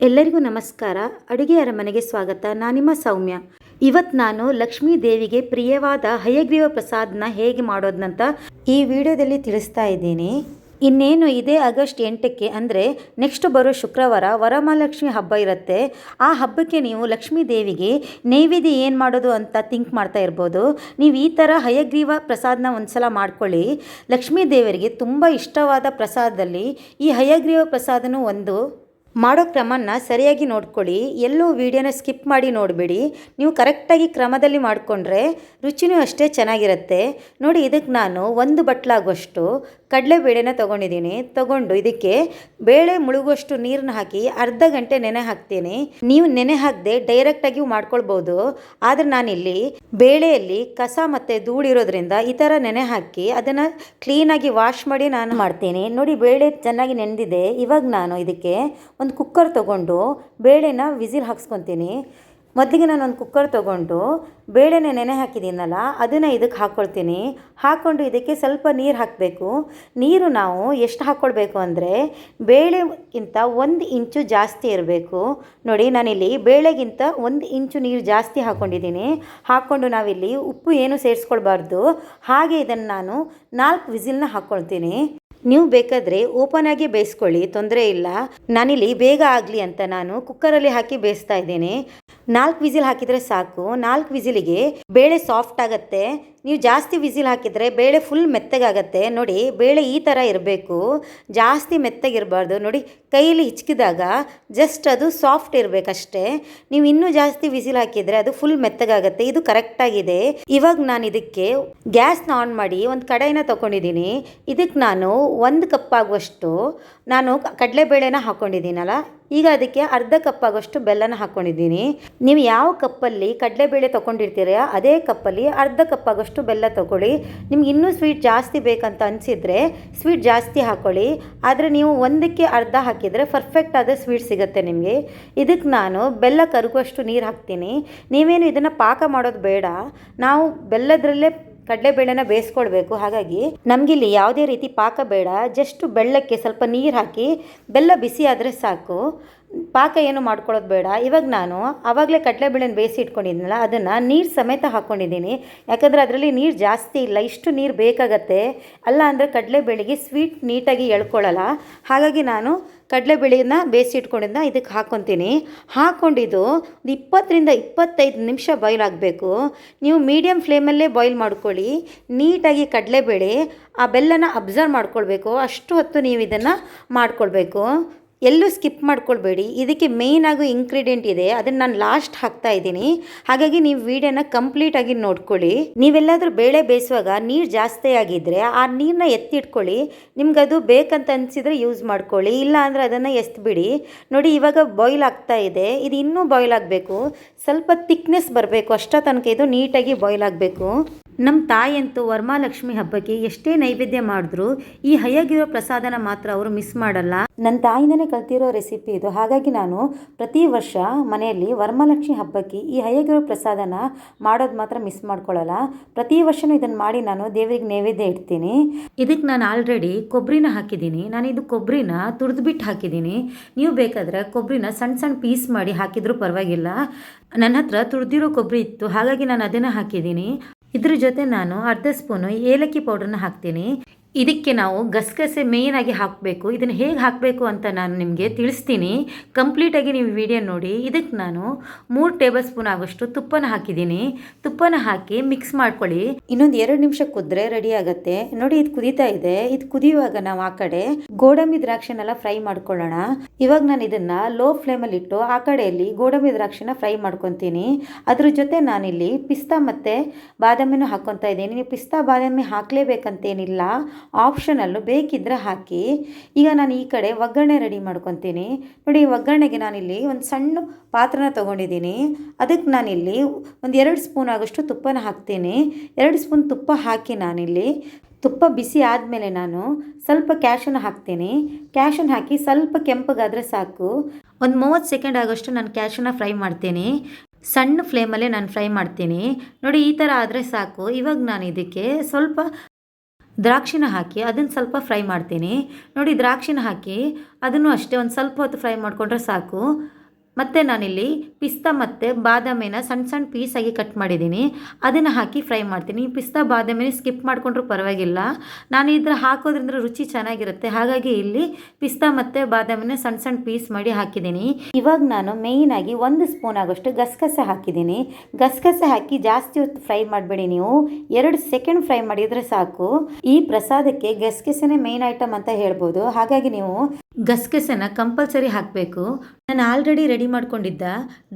ಎಲ್ಲರಿಗೂ ನಮಸ್ಕಾರ. ಅಡುಗೆ ಅರಮನೆಗೆ ಸ್ವಾಗತ. ನಾನಿಮ್ಮ ಸೌಮ್ಯ. ಇವತ್ತು ನಾನು ಲಕ್ಷ್ಮೀ ದೇವಿಗೆ ಪ್ರಿಯವಾದ ಹಯಗ್ರೀವ ಪ್ರಸಾದನ ಹೇಗೆ ಮಾಡೋದನ್ನಂತ ಈ ವಿಡಿಯೋದಲ್ಲಿ ತಿಳಿಸ್ತಾ ಇದ್ದೀನಿ. ಇನ್ನೇನು ಇದೇ ಆಗಸ್ಟ್ 8ಕ್ಕೆ ಅಂದರೆ ನೆಕ್ಸ್ಟ್ ಬರೋ ಶುಕ್ರವಾರ ವರಮಹಾಲಕ್ಷ್ಮಿ ಹಬ್ಬ ಇರುತ್ತೆ. ಆ ಹಬ್ಬಕ್ಕೆ ನೀವು ಲಕ್ಷ್ಮೀ ದೇವಿಗೆ ನೈವೇದ್ಯ ಏನು ಮಾಡೋದು ಅಂತ ಥಿಂಕ್ ಮಾಡ್ತಾ ಇರ್ಬೋದು. ನೀವು ಈ ಥರ ಹಯಗ್ರೀವ ಪ್ರಸಾದನ ಒಂದ್ಸಲ ಮಾಡ್ಕೊಳ್ಳಿ. ಲಕ್ಷ್ಮೀ ದೇವರಿಗೆ ತುಂಬ ಇಷ್ಟವಾದ ಪ್ರಸಾದದಲ್ಲಿ ಈ ಹಯಗ್ರೀವ ಪ್ರಸಾದನೂ ಒಂದು. ಮಾಡೋ ಕ್ರಮನ ಸರಿಯಾಗಿ ನೋಡ್ಕೊಳ್ಳಿ. ಎಲ್ಲೂ ವೀಡಿಯೋನ ಸ್ಕಿಪ್ ಮಾಡಿ ನೋಡಿಬಿಡಿ. ನೀವು ಕರೆಕ್ಟಾಗಿ ಕ್ರಮದಲ್ಲಿ ಮಾಡಿಕೊಂಡ್ರೆ ರುಚಿನೂ ಅಷ್ಟೇ ಚೆನ್ನಾಗಿರುತ್ತೆ. ನೋಡಿ, ಇದಕ್ಕೆ ನಾನು 1 ಬಟ್ಲಾಗುವಷ್ಟು ಕಡಲೆಬೇಳೆನ ತೊಗೊಂಡಿದ್ದೀನಿ. ತೊಗೊಂಡು ಇದಕ್ಕೆ ಬೇಳೆ ಮುಳುಗುವಷ್ಟು ನೀರನ್ನ ಹಾಕಿ ಅರ್ಧ ಗಂಟೆ ನೆನೆ ಹಾಕ್ತೀನಿ. ನೀವು ನೆನೆ ಹಾಕದೆ ಡೈರೆಕ್ಟಾಗಿ ಮಾಡ್ಕೊಳ್ಬೋದು. ಆದರೆ ನಾನಿಲ್ಲಿ ಬೇಳೆಯಲ್ಲಿ ಕಸ ಮತ್ತು ಧೂಳಿರೋದ್ರಿಂದ ಈ ಥರ ನೆನೆ ಹಾಕಿ ಅದನ್ನು ಕ್ಲೀನಾಗಿ ವಾಶ್ ಮಾಡಿ ನಾನು ಮಾಡ್ತೀನಿ. ನೋಡಿ, ಬೇಳೆ ಚೆನ್ನಾಗಿ ನೆನೆದಿದೆ. ಇವಾಗ ನಾನು ಇದಕ್ಕೆ ಒಂದು ಕುಕ್ಕರ್ ತೊಗೊಂಡು ಬೇಳೆನ ವಿಸಿಲ್ ಹಾಕ್ಸ್ಕೊತೀನಿ. ಮೊದಲಿಗೆ ನಾನು ಒಂದು ಕುಕ್ಕರ್ ತೊಗೊಂಡು ಬೇಳೆನ ನೆನೆ ಹಾಕಿದ್ದೀನಲ್ಲ ಅದನ್ನು ಇದಕ್ಕೆ ಹಾಕ್ಕೊಳ್ತೀನಿ. ಹಾಕ್ಕೊಂಡು ಇದಕ್ಕೆ ಸ್ವಲ್ಪ ನೀರು ಹಾಕಬೇಕು. ನೀರು ನಾವು ಎಷ್ಟು ಹಾಕ್ಕೊಳ್ಬೇಕು ಅಂದರೆ ಬೇಳೆಗಿಂತ 1 ಇಂಚು ಜಾಸ್ತಿ ಇರಬೇಕು. ನೋಡಿ, ನಾನಿಲ್ಲಿ ಬೇಳೆಗಿಂತ 1 ಇಂಚು ನೀರು ಜಾಸ್ತಿ ಹಾಕ್ಕೊಂಡಿದ್ದೀನಿ. ಹಾಕ್ಕೊಂಡು ನಾವಿಲ್ಲಿ ಉಪ್ಪು ಏನು ಸೇರಿಸ್ಕೊಳ್ಬಾರ್ದು. ಹಾಗೆ ಇದನ್ನು ನಾನು 4 ವಿಸಿಲ್ನ ಹಾಕ್ಕೊಳ್ತೀನಿ. ನೀವು ಬೇಕಾದರೆ ಓಪನ್ ಆಗಿ ಬೇಯಿಸ್ಕೊಳ್ಳಿ, ತೊಂದರೆ ಇಲ್ಲ. ನಾನಿಲ್ಲಿ ಬೇಗ ಆಗಲಿ ಅಂತ ನಾನು ಕುಕ್ಕರಲ್ಲಿ ಹಾಕಿ ಬೇಯಿಸ್ತಾ ಇದ್ದೀನಿ. 4 ವಿಸಿಲ್ ಹಾಕಿದರೆ ಸಾಕು. 4 ವಿಸಿಲಿಗೆ ಬೇಳೆ ಸಾಫ್ಟ್ ಆಗುತ್ತೆ. ನೀವು ಜಾಸ್ತಿ ವಿಸಿಲ್ ಹಾಕಿದರೆ ಬೇಳೆ ಫುಲ್ ಮೆತ್ತಗಾಗತ್ತೆ. ನೋಡಿ, ಬೇಳೆ ಈ ಥರ ಇರಬೇಕು, ಜಾಸ್ತಿ ಮೆತ್ತಗಿರಬಾರ್ದು. ನೋಡಿ, ಕೈಯಲ್ಲಿ ಹಿಚ್ಕಿದಾಗ ಜಸ್ಟ್ ಅದು ಸಾಫ್ಟ್ ಇರಬೇಕಷ್ಟೇ. ನೀವು ಇನ್ನೂ ಜಾಸ್ತಿ ವಿಸಿಲ್ ಹಾಕಿದರೆ ಅದು ಫುಲ್ ಮೆತ್ತಗಾಗತ್ತೆ. ಇದು ಕರೆಕ್ಟಾಗಿದೆ. ಇವಾಗ ನಾನು ಇದಕ್ಕೆ ಗ್ಯಾಸ್ನ ಆನ್ ಮಾಡಿ ಒಂದು ಕಡಾಯಿನ ತೊಗೊಂಡಿದ್ದೀನಿ. ಇದಕ್ಕೆ ನಾನು 1 ಕಪ್ ಆಗುವಷ್ಟು ನಾನು ಕಡಲೆಬೇಳೆನ ಹಾಕ್ಕೊಂಡಿದ್ದೀನಲ್ಲ, ಈಗ ಅದಕ್ಕೆ ಅರ್ಧ ಕಪ್ ಆಗೋಷ್ಟು ಬೆಲ್ಲನ ಹಾಕ್ಕೊಂಡಿದ್ದೀನಿ. ನೀವು ಯಾವ ಕಪ್ಪಲ್ಲಿ ಕಡಲೆಬೇಳೆ ತೊಗೊಂಡಿರ್ತೀರ ಅದೇ ಕಪ್ಪಲ್ಲಿ ಅರ್ಧ ಕಪ್ ಆಗೋಷ್ಟು ಬೆಲ್ಲ ತೊಗೊಳ್ಳಿ. ನಿಮ್ಗೆ ಇನ್ನೂ ಸ್ವೀಟ್ ಜಾಸ್ತಿ ಬೇಕಂತ ಅನಿಸಿದರೆ ಸ್ವೀಟ್ ಜಾಸ್ತಿ ಹಾಕ್ಕೊಳ್ಳಿ. ಆದರೆ ನೀವು 1ಕ್ಕೆ ಅರ್ಧ ಹಾಕಿದರೆ ಪರ್ಫೆಕ್ಟ್ ಆದ ಸ್ವೀಟ್ ಸಿಗುತ್ತೆ ನಿಮಗೆ. ಇದಕ್ಕೆ ನಾನು ಬೆಲ್ಲ ಕರಗುವಷ್ಟು ನೀರು ಹಾಕ್ತೀನಿ. ನೀವೇನು ಇದನ್ನು ಪಾಕ ಮಾಡೋದು ಬೇಡ. ನಾವು ಬೆಲ್ಲದ್ರಲ್ಲೇ ಕಡಲೆಬೇಳೆನ ಬೇಯಿಸ್ಕೊಳ್ಬೇಕು. ಹಾಗಾಗಿ ನಮಗಿಲ್ಲಿ ಯಾವುದೇ ರೀತಿ ಪಾಕ ಬೇಡ. ಜಸ್ಟ್ ಬೆಲ್ಲಕ್ಕೆ ಸ್ವಲ್ಪ ನೀರು ಹಾಕಿ ಬೆಲ್ಲ ಬಿಸಿ ಆದರೆ ಸಾಕು. ಪಾಕ ಏನು ಮಾಡ್ಕೊಳ್ಳೋದು ಬೇಡ. ಇವಾಗ ನಾನು ಆವಾಗಲೇ ಕಡಲೆಬೇಳೆನ ಬೇಯಿಸಿ ಇಟ್ಕೊಂಡಿದ್ದೀನಲ್ಲ ಅದನ್ನು ನೀರು ಸಮೇತ ಹಾಕ್ಕೊಂಡಿದ್ದೀನಿ. ಯಾಕಂದರೆ ಅದರಲ್ಲಿ ನೀರು ಜಾಸ್ತಿ ಇಲ್ಲ, ಇಷ್ಟು ನೀರು ಬೇಕಾಗತ್ತೆ. ಅಲ್ಲ ಅಂದರೆ ಕಡಲೆಬೇಳೆಗೆ ಸ್ವೀಟ್ ನೀಟಾಗಿ ಎಳ್ಕೊಳ್ಳಲ್ಲ. ಹಾಗಾಗಿ ನಾನು ಕಡಲೆಬೇಳೆನ ಬೇಯಿಸಿ ಇಟ್ಕೊಂಡಿದ್ದನ್ನ ಇದಕ್ಕೆ ಹಾಕ್ಕೊತೀನಿ. ಹಾಕ್ಕೊಂಡಿದ್ದು 20ರಿಂದ 25 ನಿಮಿಷ ಬಾಯ್ಲ್ ಆಗಬೇಕು. ನೀವು ಮೀಡಿಯಮ್ ಫ್ಲೇಮಲ್ಲೇ ಬಾಯ್ಲ್ ಮಾಡ್ಕೊಳ್ಳಿ. ನೀಟಾಗಿ ಕಡಲೆಬೇಳೆ ಆ ಬೆಲ್ಲನ ಅಬ್ಸರ್ವ್ ಮಾಡ್ಕೊಳ್ಬೇಕು. ಅಷ್ಟು ಹೊತ್ತು ನೀವು ಇದನ್ನು ಮಾಡ್ಕೊಳ್ಬೇಕು. ಎಲ್ಲೂ ಸ್ಕಿಪ್ ಮಾಡ್ಕೊಳ್ಬೇಡಿ. ಇದಕ್ಕೆ ಮೇಯ್ನ್ ಆಗೋ ಇಂಗ್ರೀಡಿಯೆಂಟ್ ಇದೆ, ಅದನ್ನು ನಾನು ಲಾಸ್ಟ್ ಹಾಕ್ತಾ ಇದ್ದೀನಿ. ಹಾಗಾಗಿ ನೀವು ವಿಡಿಯೋನ ಕಂಪ್ಲೀಟಾಗಿ ನೋಡ್ಕೊಳ್ಳಿ. ನೀವೆಲ್ಲಾದರೂ ಬೇಳೆ ಬೇಯಿಸುವಾಗ ನೀರು ಜಾಸ್ತಿ ಆಗಿದ್ದರೆ ಆ ನೀರನ್ನ ಎತ್ತಿಟ್ಕೊಳ್ಳಿ. ನಿಮ್ಗದು ಬೇಕಂತ ಅನಿಸಿದರೆ ಯೂಸ್ ಮಾಡ್ಕೊಳ್ಳಿ, ಇಲ್ಲ ಅಂದರೆ ಅದನ್ನು ಎಸ್ಬಿಡಿ. ನೋಡಿ, ಇವಾಗ ಬಾಯ್ಲ್ ಆಗ್ತಾ ಇದೆ. ಇದು ಇನ್ನೂ ಬಾಯ್ಲ್ ಆಗಬೇಕು, ಸ್ವಲ್ಪ ಥಿಕ್ನೆಸ್ ಬರಬೇಕು. ಅಷ್ಟ ತನಕ ಇದು ನೀಟಾಗಿ ಬಾಯ್ಲ್ ಆಗಬೇಕು. ನಮ್ಮ ತಾಯಿಯಂತೂ ವರಮಹಾಲಕ್ಷ್ಮಿ ಹಬ್ಬಕ್ಕೆ ಎಷ್ಟೇ ನೈವೇದ್ಯ ಮಾಡಿದ್ರು ಈ ಹಯಗ್ರೀವ ಪ್ರಸಾದನ ಮಾತ್ರ ಅವರು ಮಿಸ್ ಮಾಡಲ್ಲ. ನನ್ನ ತಾಯಿಂದನೇ ಕಲ್ತಿರೋ ರೆಸಿಪಿ ಇದು. ಹಾಗಾಗಿ ನಾನು ಪ್ರತಿ ವರ್ಷ ಮನೆಯಲ್ಲಿ ವರಮಹಾಲಕ್ಷ್ಮಿ ಹಬ್ಬಕ್ಕೆ ಈ ಹಯಗ್ರೀವ ಪ್ರಸಾದನ ಮಾಡೋದು ಮಾತ್ರ ಮಿಸ್ ಮಾಡ್ಕೊಳ್ಳಲ್ಲ. ಪ್ರತಿ ವರ್ಷವೂ ಇದನ್ನು ಮಾಡಿ ನಾನು ದೇವರಿಗೆ ನೈವೇದ್ಯ ಇಡ್ತೀನಿ. ಇದಕ್ಕೆ ನಾನು ಆಲ್ರೆಡಿ ಕೊಬ್ಬರಿನ ಹಾಕಿದ್ದೀನಿ. ನಾನು ಇದು ಕೊಬ್ಬರಿನ ತುರಿದ್ಬಿಟ್ಟು ಹಾಕಿದ್ದೀನಿ. ನೀವು ಬೇಕಾದರೆ ಕೊಬ್ಬರಿನ ಸಣ್ಣ ಸಣ್ಣ ಪೀಸ್ ಮಾಡಿ ಹಾಕಿದ್ರೂ ಪರವಾಗಿಲ್ಲ. ನನ್ನ ಹತ್ರ ತುರಿದಿರೋ ಕೊಬ್ಬರಿ ಇತ್ತು, ಹಾಗಾಗಿ ನಾನು ಅದನ್ನು ಹಾಕಿದ್ದೀನಿ. ಇದ್ರ ಜೊತೆ ನಾನು ಅರ್ಧ ಸ್ಪೂನು ಏಲಕ್ಕಿ ಪೌಡ್ರನ್ನ ಹಾಕ್ತೀನಿ. ಇದಕ್ಕೆ ನಾವು ಗಸಗಸೆ ಮೇಯ್ನಾಗಿ ಹಾಕಬೇಕು. ಇದನ್ನು ಹೇಗೆ ಹಾಕಬೇಕು ಅಂತ ನಾನು ನಿಮಗೆ ತಿಳಿಸ್ತೀನಿ. ಕಂಪ್ಲೀಟಾಗಿ ನೀವು ವಿಡಿಯೋ ನೋಡಿ. ಇದಕ್ಕೆ ನಾನು 3 ಟೇಬಲ್ ಸ್ಪೂನ್ ಆಗೋಷ್ಟು ತುಪ್ಪನ ಹಾಕಿದ್ದೀನಿ. ತುಪ್ಪನ ಹಾಕಿ ಮಿಕ್ಸ್ ಮಾಡ್ಕೊಳ್ಳಿ. ಇನ್ನೊಂದು 2 ನಿಮಿಷ ಕುದ್ರೆ ರೆಡಿ ಆಗುತ್ತೆ. ನೋಡಿ, ಇದು ಕುದೀತಾ ಇದೆ. ಇದು ಕುದಿಯುವಾಗ ನಾವು ಆ ಕಡೆ ಗೋಡಂಬಿ ದ್ರಾಕ್ಷಿನೆಲ್ಲ ಫ್ರೈ ಮಾಡ್ಕೊಳ್ಳೋಣ. ಇವಾಗ ನಾನು ಇದನ್ನು ಲೋ ಫ್ಲೇಮಲ್ಲಿ ಇಟ್ಟು ಆ ಕಡೆಯಲ್ಲಿ ಗೋಡಂಬಿ ದ್ರಾಕ್ಷಿನ ಫ್ರೈ ಮಾಡ್ಕೊತೀನಿ. ಅದ್ರ ಜೊತೆ ನಾನಿಲ್ಲಿ ಪಿಸ್ತಾ ಮತ್ತು ಬಾದಾಮಿನೂ ಹಾಕ್ಕೊತಾ ಇದ್ದೀನಿ. ನೀವು ಪಿಸ್ತಾ ಬಾದಾಮಿ ಹಾಕಲೇಬೇಕಂತೇನಿಲ್ಲ, ಆಪ್ಷನಲ್ಲು, ಬೇಕಿದ್ದರೆ ಹಾಕಿ. ಈಗ ನಾನು ಈ ಕಡೆ ಒಗ್ಗರಣೆ ರೆಡಿ ಮಾಡ್ಕೊತೀನಿ. ನೋಡಿ, ಒಗ್ಗರಣೆಗೆ ನಾನಿಲ್ಲಿ ಒಂದು ಸಣ್ಣ ಪಾತ್ರನ ತೊಗೊಂಡಿದ್ದೀನಿ. ಅದಕ್ಕೆ ನಾನಿಲ್ಲಿ ಒಂದು 2 ಸ್ಪೂನ್ ಆಗೋಷ್ಟು ತುಪ್ಪನ ಹಾಕ್ತೀನಿ. 2 ಸ್ಪೂನ್ ತುಪ್ಪ ಹಾಕಿ ನಾನಿಲ್ಲಿ ತುಪ್ಪ ಬಿಸಿ ಆದಮೇಲೆ ನಾನು ಸ್ವಲ್ಪ ಕ್ಯಾಶನ್ನು ಹಾಕ್ತೀನಿ. ಕ್ಯಾಶನ್ನು ಹಾಕಿ ಸ್ವಲ್ಪ ಕೆಂಪಗಾದರೆ ಸಾಕು. ಒಂದು 30 ಸೆಕೆಂಡ್ ಆಗೋಷ್ಟು ನಾನು ಕ್ಯಾಶನ್ನು ಫ್ರೈ ಮಾಡ್ತೀನಿ. ಸಣ್ಣ ಫ್ಲೇಮಲ್ಲೇ ನಾನು ಫ್ರೈ ಮಾಡ್ತೀನಿ. ನೋಡಿ, ಈ ಥರ ಆದರೆ ಸಾಕು. ಇವಾಗ ನಾನು ಇದಕ್ಕೆ ಸ್ವಲ್ಪ ದ್ರಾಕ್ಷಿನ ಹಾಕಿ ಅದನ್ನು ಸ್ವಲ್ಪ ಫ್ರೈ ಮಾಡ್ತೀನಿ. ನೋಡಿ, ದ್ರಾಕ್ಷಿನ ಹಾಕಿ ಅದನ್ನು ಅಷ್ಟೇ ಒಂದು ಸ್ವಲ್ಪ ಹೊತ್ತು ಫ್ರೈ ಮಾಡಿಕೊಂಡ್ರೆ ಸಾಕು. ಮತ್ತು ನಾನಿಲ್ಲಿ ಪಿಸ್ತಾ ಮತ್ತು ಬಾದಾಮಿನ ಸಣ್ಣ ಸಣ್ಣ ಪೀಸಾಗಿ ಕಟ್ ಮಾಡಿದ್ದೀನಿ, ಅದನ್ನು ಹಾಕಿ ಫ್ರೈ ಮಾಡ್ತೀನಿ. ಪಿಸ್ತಾ ಬಾದಾಮಿನ ಸ್ಕಿಪ್ ಮಾಡಿಕೊಂಡ್ರೂ ಪರವಾಗಿಲ್ಲ, ನಾನು ಇದ್ರ ಹಾಕೋದ್ರಿಂದ ರುಚಿ ಚೆನ್ನಾಗಿರುತ್ತೆ. ಹಾಗಾಗಿ ಇಲ್ಲಿ ಪಿಸ್ತಾ ಮತ್ತು ಬಾದಾಮಿನ ಸಣ್ಣ ಸಣ್ಣ ಪೀಸ್ ಮಾಡಿ ಹಾಕಿದ್ದೀನಿ. ಇವಾಗ ನಾನು ಮೇಯ್ನಾಗಿ 1 ಸ್ಪೂನ್ ಆಗೋಷ್ಟು ಗಸಗಸೆ ಹಾಕಿದ್ದೀನಿ. ಗಸಗಸೆ ಹಾಕಿ ಜಾಸ್ತಿ ಹೊತ್ತು ಫ್ರೈ ಮಾಡಬೇಡಿ, ನೀವು 2 ಸೆಕೆಂಡ್ ಫ್ರೈ ಮಾಡಿದರೆ ಸಾಕು. ಈ ಪ್ರಸಾದಕ್ಕೆ ಗಸಗಸೆನೇ ಮೇಯ್ನ್ ಐಟಮ್ ಅಂತ ಹೇಳ್ಬೋದು. ಹಾಗಾಗಿ ನೀವು ಗಸಗಸೆನ ಕಂಪಲ್ಸರಿ ಹಾಕಬೇಕು. ನಾನು ಆಲ್ರೆಡಿ ರೆಡಿ ಮಾಡ್ಕೊಂಡಿದ್ದ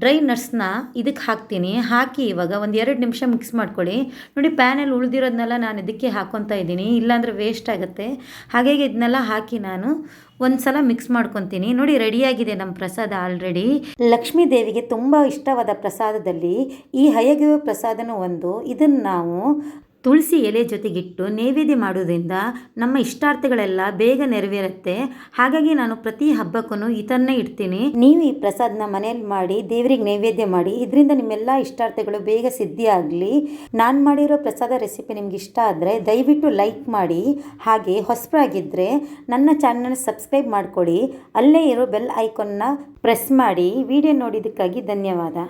ಡ್ರೈ ನಟ್ಸ್ನ ಇದಕ್ಕೆ ಹಾಕ್ತೀನಿ. ಹಾಕಿ ಇವಾಗ ಒಂದು 2 ನಿಮಿಷ ಮಿಕ್ಸ್ ಮಾಡ್ಕೊಳ್ಳಿ. ನೋಡಿ, ಪ್ಯಾನಲ್ಲಿ ಉಳಿದಿರೋದನ್ನೆಲ್ಲ ನಾನು ಇದಕ್ಕೆ ಹಾಕ್ಕೊತಾ ಇದ್ದೀನಿ, ಇಲ್ಲಾಂದರೆ ವೇಸ್ಟ್ ಆಗುತ್ತೆ. ಹಾಗಾಗಿ ಇದನ್ನೆಲ್ಲ ಹಾಕಿ ನಾನು ಒಂದು ಸಲ ಮಿಕ್ಸ್ ಮಾಡ್ಕೊತೀನಿ. ನೋಡಿ, ರೆಡಿಯಾಗಿದೆ ನಮ್ಮ ಪ್ರಸಾದ ಆಲ್ರೆಡಿ. ಲಕ್ಷ್ಮೀ ದೇವಿಗೆ ತುಂಬ ಇಷ್ಟವಾದ ಪ್ರಸಾದದಲ್ಲಿ ಈ ಹಯಗ್ರೀವ ಪ್ರಸಾದನೂ ಒಂದು. ಇದನ್ನು ನಾವು ತುಳಸಿ ಎಲೆ ಜೊತೆಗಿಟ್ಟು ನೈವೇದ್ಯ ಮಾಡೋದ್ರಿಂದ ನಮ್ಮ ಇಷ್ಟಾರ್ಥಗಳೆಲ್ಲ ಬೇಗ ನೆರವೇರುತ್ತೆ. ಹಾಗಾಗಿ ನಾನು ಪ್ರತಿ ಹಬ್ಬಕ್ಕೂ ಇದನ್ನೇ ಇಡ್ತೀನಿ. ನೀವು ಈ ಪ್ರಸಾದನ ಮನೆಯಲ್ಲಿ ಮಾಡಿ ದೇವರಿಗೆ ನೈವೇದ್ಯ ಮಾಡಿ, ಇದರಿಂದ ನಿಮ್ಮೆಲ್ಲ ಇಷ್ಟಾರ್ಥಗಳು ಬೇಗ ಸಿದ್ಧಿ ಆಗಲಿ. ನಾನು ಮಾಡಿರೋ ಪ್ರಸಾದ ರೆಸಿಪಿ ನಿಮ್ಗೆ ಇಷ್ಟ ಆದರೆ ದಯವಿಟ್ಟು ಲೈಕ್ ಮಾಡಿ. ಹಾಗೆ ಹೊಸಬರಾಗಿದ್ದರೆ ನನ್ನ ಚಾನಲ್ನ ಸಬ್ಸ್ಕ್ರೈಬ್ ಮಾಡ್ಕೊಳ್ಳಿ. ಅಲ್ಲೇ ಇರೋ ಬೆಲ್ ಐಕಾನ್ನ ಪ್ರೆಸ್ ಮಾಡಿ. ವಿಡಿಯೋ ನೋಡಿದ್ದಕ್ಕಾಗಿ ಧನ್ಯವಾದ.